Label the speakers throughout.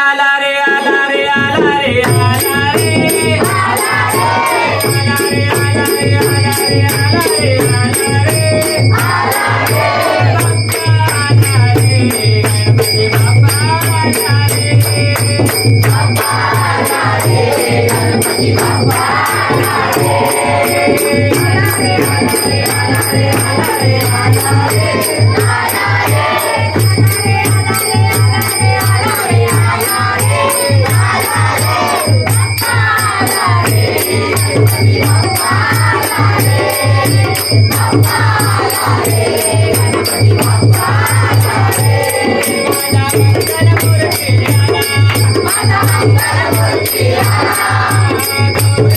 Speaker 1: आला रे आला रे आला रे आला रे आला रे आला रे आला रे आला रे आला रे आला रे बाप्पा आला रे गणपती बाप्पा आला रे बाप्पा आला रे गणपती बाप्पा आला रे आला रे आला रे आला रे आला रे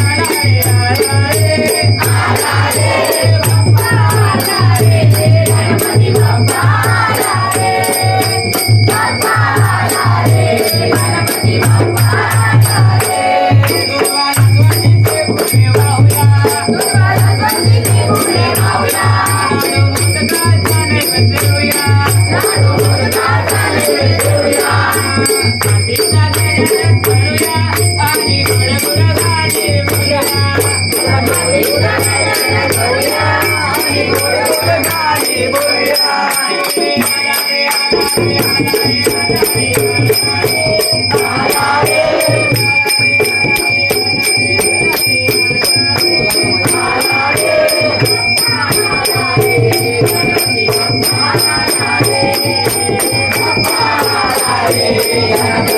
Speaker 1: आला रे